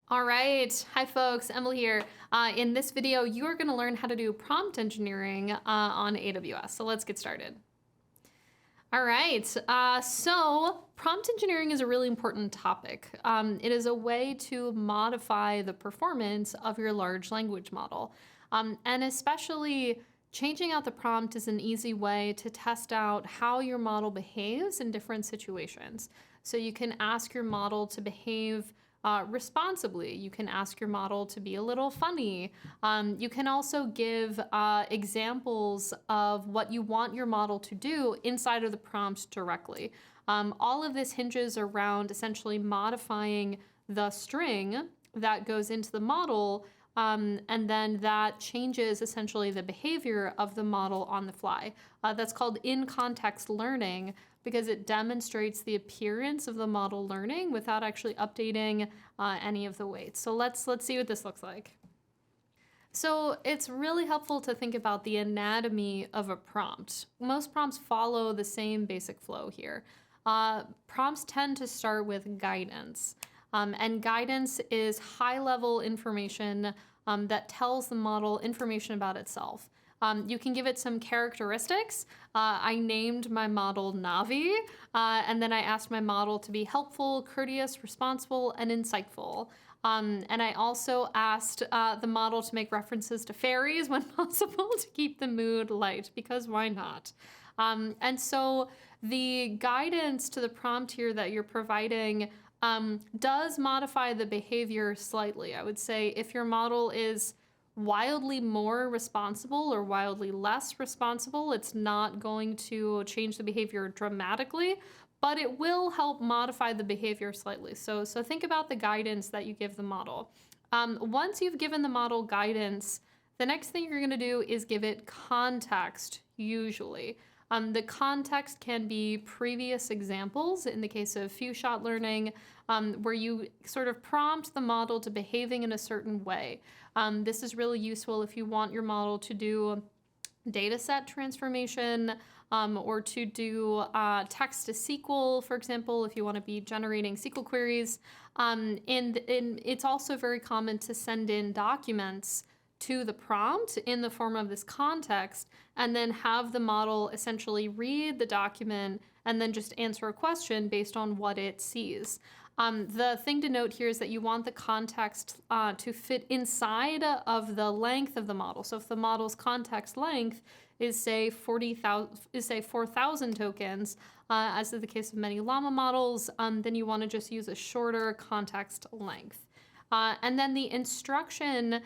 All right. Hi, folks. Emily here. In this video, you are going to learn how to do prompt engineering on AWS. So let's get started. All right. So prompt engineering is a really important topic. It is a way to modify the performance of your large language model. And especially changing out the prompt is an easy way to test out how your model behaves in different situations. So you can ask your model to behave responsibly. You can ask your model to be a little funny. You can also give examples of what you want your model to do inside of the prompt directly. All of this hinges around essentially modifying the string that goes into the model, and then that changes essentially the behavior of the model on the fly. That's called in-context learning, because it demonstrates the appearance of the model learning without actually updating any of the weights. So let's see what this looks like. So it's really helpful to think about the anatomy of a prompt. Most prompts follow the same basic flow here. Prompts tend to start with guidance. And guidance is high-level information that tells the model information about itself. You can give it some characteristics. I named my model Navi, and then I asked my model to be helpful, courteous, responsible, and insightful. And I also asked the model to make references to fairies when possible to keep the mood light, because why not? And so the guidance to the prompt here that you're providing does modify the behavior slightly. I would say if your model is wildly more responsible or wildly less responsible, it's not going to change the behavior dramatically, but it will help modify the behavior slightly. So think about the guidance that you give the model. Once you've given the model guidance, the next thing you're going to do is give it context, usually. The context can be previous examples in the case of few-shot learning, where you sort of prompt the model to behaving in a certain way. This is really useful if you want your model to do data set transformation, or to do text to SQL, for example, if you want to be generating SQL queries. And it's also very common to send in documents to the prompt in the form of this context, and then have the model essentially read the document and then just answer a question based on what it sees. The thing to note here is that you want the context to fit inside of the length of the model. So if the model's context length is say 4,000 tokens, as is the case of many llama models, then you want to just use a shorter context length. And then the instruction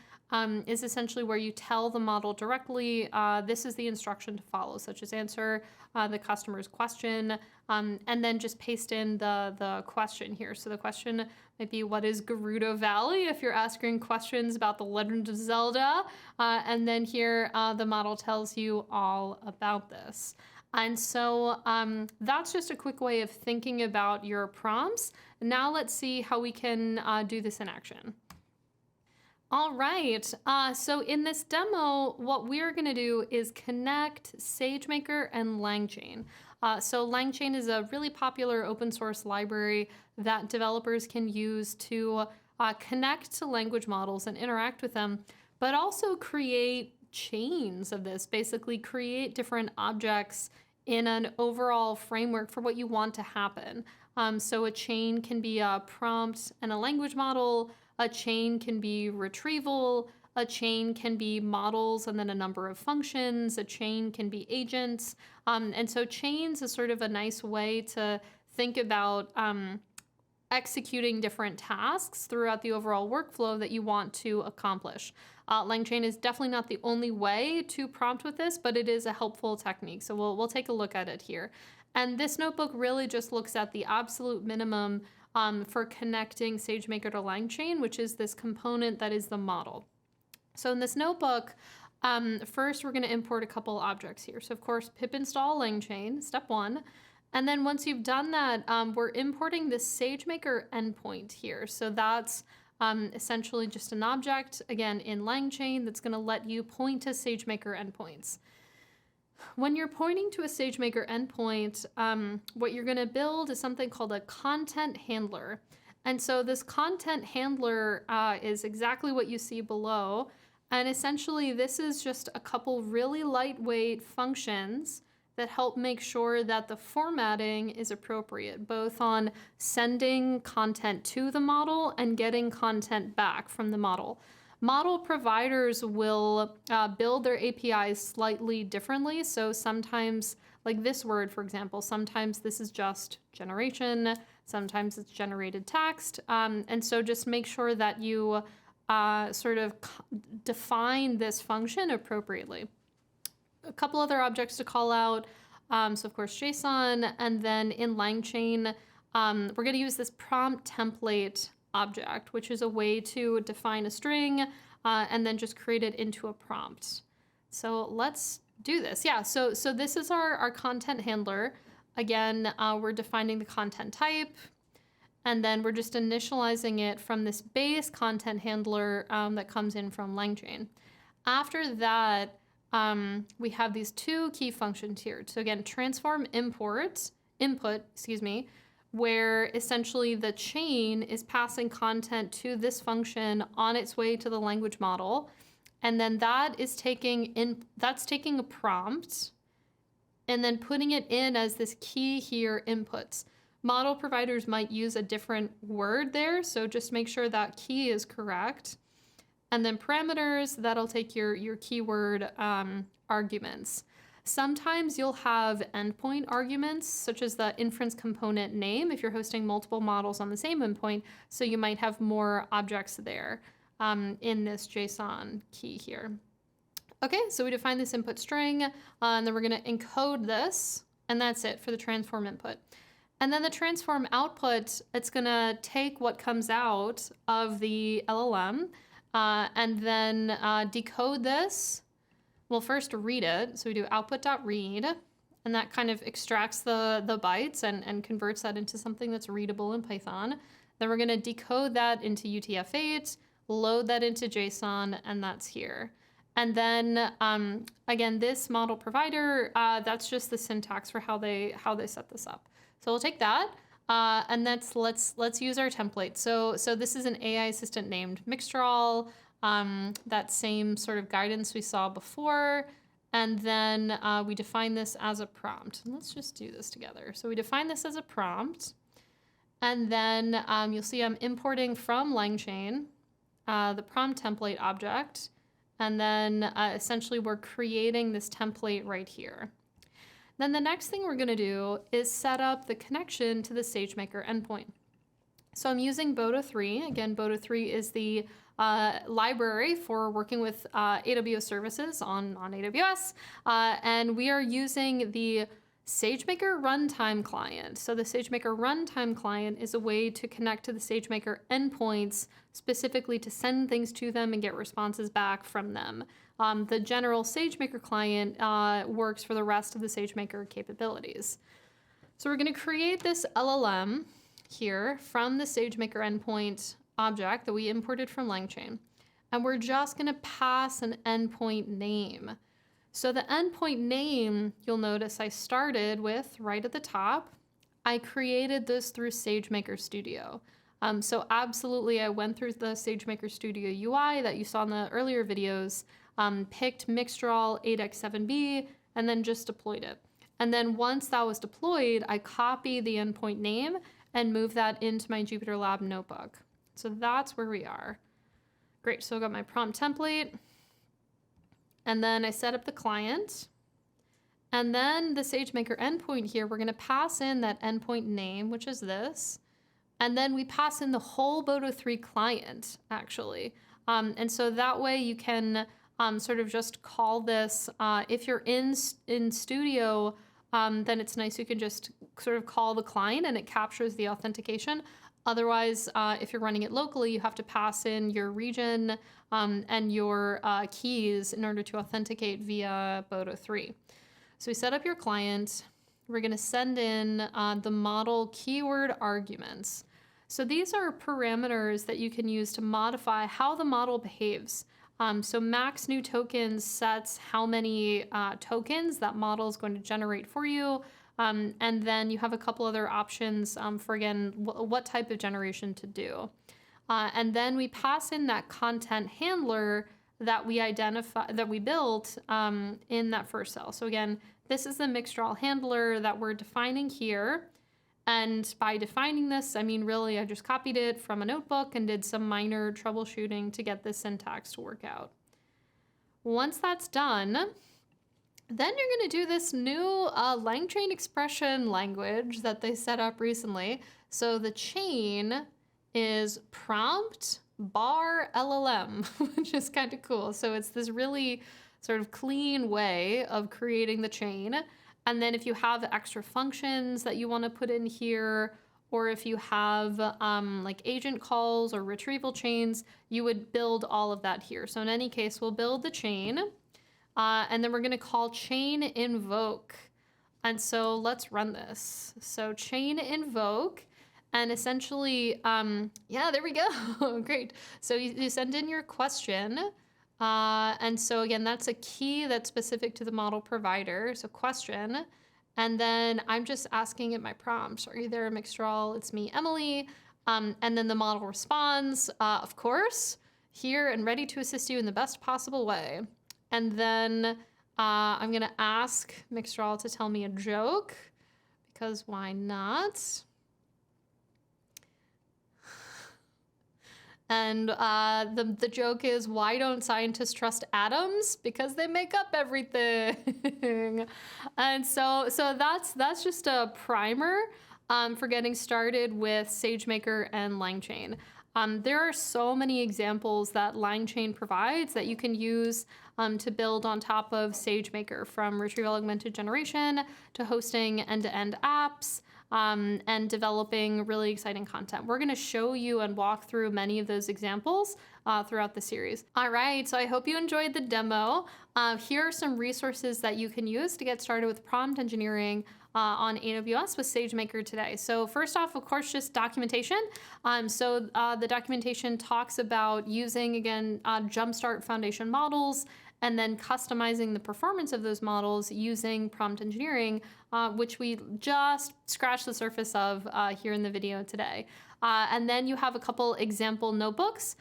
is essentially where you tell the model directly, this is the instruction to follow, such as answer the customer's question, and then just paste in the question here. So the question might be, what is Gerudo Valley, if you're asking questions about the Legend of Zelda, and then here the model tells you all about this. And so that's just a quick way of thinking about your prompts. Now let's see how we can do this in action. All right, so in this demo, what we're gonna do is connect SageMaker and LangChain. So LangChain is a really popular open source library that developers can use to connect to language models and interact with them, but also create chains of this, basically create different objects in an overall framework for what you want to happen. So a chain can be a prompt and a language model, a chain can be retrieval, a chain can be models and then a number of functions, a chain can be agents. And so chains is sort of a nice way to think about executing different tasks throughout the overall workflow that you want to accomplish. LangChain is definitely not the only way to prompt with this, but it is a helpful technique. So we'll take a look at it here. And this notebook really just looks at the absolute minimum for connecting SageMaker to LangChain, which is this component that is the model. So in this notebook, first we're going to import a couple objects here. So of course, pip install LangChain, step one. And then once you've done that, we're importing this SageMaker endpoint here. So that's essentially just an object, again, in LangChain that's going to let you point to SageMaker endpoints. When you're pointing to a SageMaker endpoint, what you're going to build is something called a content handler. And so this content handler is exactly what you see below. And essentially, this is just a couple really lightweight functions that help make sure that the formatting is appropriate, both on sending content to the model and getting content back from the model. Model providers will build their APIs slightly differently. So sometimes, like this word, for example, sometimes this is just generation, sometimes it's generated text. And so just make sure that you sort of define this function appropriately. A couple other objects to call out. So of course, JSON, and then in LangChain, we're going to use this prompt template object, which is a way to define a string and then just create it into a prompt. So let's do this. Yeah, so this is our content handler. Again, we're defining the content type, and then we're just initializing it from this base content handler that comes in from LangChain. After that, we have these two key functions here. So again, transform input, where essentially the chain is passing content to this function on its way to the language model. And then that is taking a prompt and then putting it in as this key here, inputs. Model providers might use a different word there, so just make sure that key is correct. And then parameters, that'll take your keyword arguments. Sometimes you'll have endpoint arguments, such as the inference component name, if you're hosting multiple models on the same endpoint, so you might have more objects there in this JSON key here. Okay, so we define this input string, and then we're gonna encode this, and that's it for the transform input. And then the transform output, it's gonna take what comes out of the LLM, and then decode this. We'll first read it. So we do output.read, and that kind of extracts the bytes and converts that into something that's readable in Python. Then we're gonna decode that into UTF-8, load that into JSON, and that's here. And then again, this model provider, that's just the syntax for how they set this up. So we'll take that, and let's use our template. So this is an AI assistant named Mixtral. That same sort of guidance we saw before. And then we define this as a prompt. And let's just do this together. So we define this as a prompt. And then you'll see I'm importing from LangChain the prompt template object. And then essentially we're creating this template right here. Then the next thing we're gonna do is set up the connection to the SageMaker endpoint. So I'm using Boto 3. Again, Boto 3 is the library for working with AWS services on AWS. And we are using the SageMaker runtime client. So the SageMaker runtime client is a way to connect to the SageMaker endpoints, specifically to send things to them and get responses back from them. The general SageMaker client works for the rest of the SageMaker capabilities. So we're going to create this LLM here from the SageMaker endpoint object that we imported from LangChain. And we're just going to pass an endpoint name. So the endpoint name, you'll notice I started with right at the top. I created this through SageMaker Studio. So absolutely, I went through the SageMaker Studio UI that you saw in the earlier videos, picked Mixtral 8x7b, and then just deployed it. And then once that was deployed, I copied the endpoint name and moved that into my Jupyter Lab notebook. So that's where we are. Great, so I got my prompt template, and then I set up the client, and then the SageMaker endpoint here, we're gonna pass in that endpoint name, which is this, and then we pass in the whole Boto 3 client, actually. And so that way you can sort of just call this, if you're in Studio, then it's nice you can just sort of call the client and it captures the authentication. Otherwise, if you're running it locally, you have to pass in your region and your keys in order to authenticate via Boto 3. So we set up your client. We're going to send in the model keyword arguments. So these are parameters that you can use to modify how the model behaves. So max new tokens sets how many tokens that model is going to generate for you. And then you have a couple other options for, again, what type of generation to do. And then we pass in that content handler that we built in that first cell. So again, this is the Mixtral handler that we're defining here. And by defining this, I mean, really, I just copied it from a notebook and did some minor troubleshooting to get the syntax to work out. Once that's done, then you're going to do this new LangChain expression language that they set up recently. So the chain is prompt bar LLM, which is kind of cool. So it's this really sort of clean way of creating the chain. And then if you have extra functions that you want to put in here, or if you have like agent calls or retrieval chains, you would build all of that here. So in any case, we'll build the chain, and then we're going to call chain invoke. And so let's run this. So chain invoke, and essentially, yeah, there we go. Great. So you send in your question. And so again, that's a key that's specific to the model provider. So question, and then I'm just asking it my prompts. Are you there, Mixtral? It's me, Emily. And then the model responds, of course, here and ready to assist you in the best possible way. And then I'm gonna ask Mixtral to tell me a joke, because why not? And the joke is, why don't scientists trust atoms? Because they make up everything. And so that's just a primer for getting started with SageMaker and LangChain. There are so many examples that LangChain provides that you can use to build on top of SageMaker, from retrieval augmented generation to hosting end-to-end apps, and developing really exciting content. We're going to show you and walk through many of those examples throughout the series. All right, so I hope you enjoyed the demo. Here are some resources that you can use to get started with prompt engineering on AWS with SageMaker today. So first off, of course, just documentation. The documentation talks about using, again, Jumpstart Foundation models, and then customizing the performance of those models using prompt engineering, which we just scratched the surface of here in the video today. And then you have a couple example notebooks.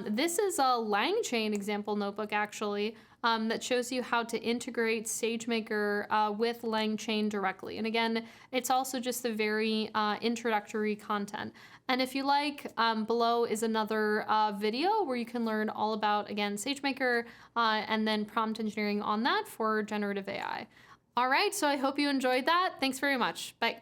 This is a LangChain example notebook, actually, that shows you how to integrate SageMaker with LangChain directly. And again, it's also just the very introductory content. And if you like, below is another video where you can learn all about, again, SageMaker and then prompt engineering on that for generative AI. All right, so I hope you enjoyed that. Thanks very much. Bye.